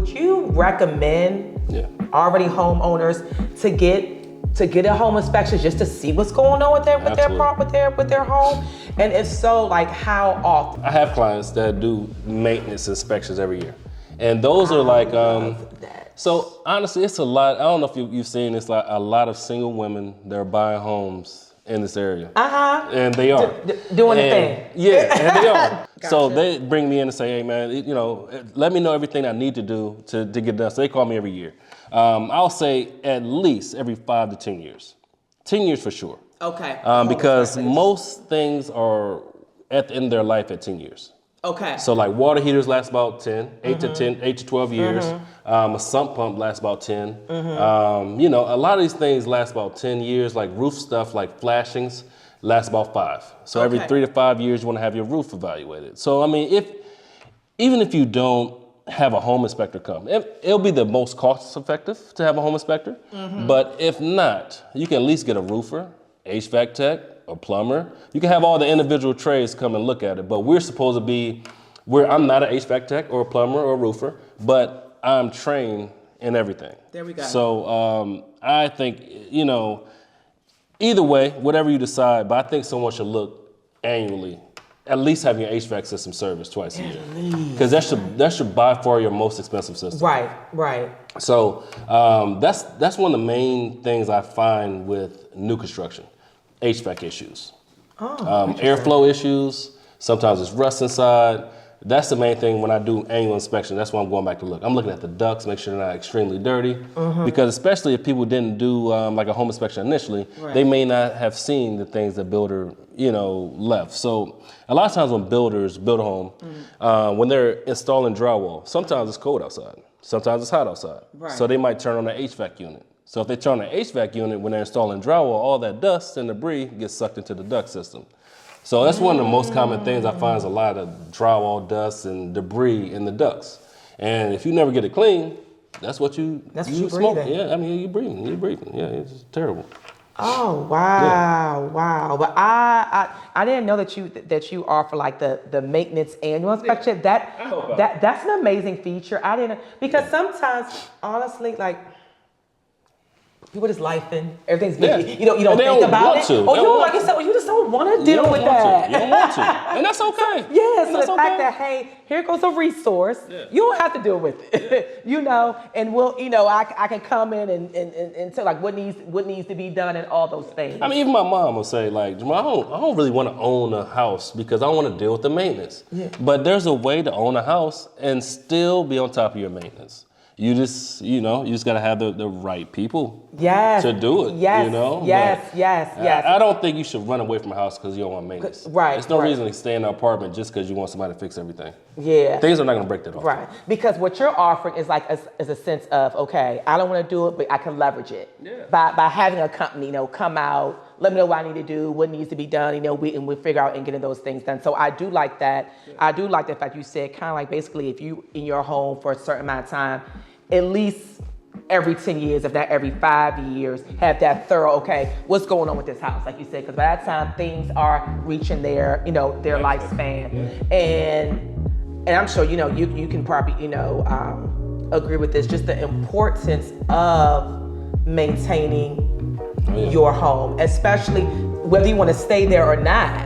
would you recommend already homeowners to get a home inspection just to see what's going on with their home? And if so, like how often? I have clients that do maintenance inspections every year. And those are like, so honestly, it's a lot. I don't know if you've seen this, like a lot of single women that are buying homes in this area. And they are. Doing the thing. Yeah, and they are. Gotcha. So they bring me in and say, hey man, you know, let me know everything I need to do to get done. So they call me every year. I'll say at least every 5 to 10 years. 10 years for sure. Okay. Because most things are at the end of their life at 10 years. Okay. So like water heaters last about 8 to 12 years. A sump pump lasts about 10. You know, a lot of these things last about 10 years, like roof stuff, like flashings, lasts about 5. So every 3 to 5 years, you want to have your roof evaluated. So, I mean, even if you don't have a home inspector come, it'll be the most cost effective to have a home inspector. But if not, you can at least get a roofer, HVAC tech, a plumber. You can have all the individual trades come and look at it, but we're supposed to be, I'm not an HVAC tech or a plumber or a roofer, but I'm trained in everything. There we go. So I think, you know, either way, whatever you decide, but I think someone should look annually, at least having your HVAC system serviced twice a year. Because that should by far your most expensive system. Right. So that's one of the main things I find with new construction. HVAC issues, airflow issues, sometimes it's rust inside. That's the main thing when I do annual inspection. That's why I'm going back to look. I'm looking at the ducts, make sure they're not extremely dirty. Because especially if people didn't do like a home inspection initially, they may not have seen the things the builder, you know, left. So a lot of times when builders build a home, when they're installing drywall, sometimes it's cold outside, sometimes it's hot outside. So they might turn on the HVAC unit. So if they turn on the HVAC unit when they're installing drywall, all that dust and debris gets sucked into the duct system. So that's one of the most common things I find is a lot of drywall dust and debris in the ducts. And if you never get it clean, that's what you smoke. Breathing. Yeah, I mean, you're breathing. Yeah, it's terrible. Oh, wow, wow. But I didn't know that you offer like the maintenance annual inspection. That's an amazing feature. I didn't, because sometimes, honestly, like, people just lifing, everything's good. You don't think about it. Or you don't like it, so you just don't want to deal with that. You don't want to, and that's okay. So the fact that, hey, here goes a resource, you don't have to deal with it, you know, and we'll, you know, I can come in and tell like what needs to be done and all those things. I mean, even my mom will say like, Jamal, I don't really want to own a house because I don't want to deal with the maintenance. But there's a way to own a house and still be on top of your maintenance. You just, you got to have the right people to do it. Yes. I don't think you should run away from a house because you don't want maintenance. There's no reason to stay in an apartment just because you want somebody to fix everything. Things are not going to break that off. Because what you're offering is like is a sense of, okay, I don't want to do it, but I can leverage it by having a company, you know, come out, let me know what I need to do, what needs to be done, you know, we figure out and getting those things done. So I do like that. I do like the fact you said kind of like basically if you in your home for a certain amount of time, at least every 10 years, if not every 5 years, have that thorough, okay, what's going on with this house, like you said, because by that time things are reaching their, you know, their lifespan. And I'm sure, you know, you can probably, you know, agree with this, just the importance of maintaining your home, especially whether you want to stay there or not.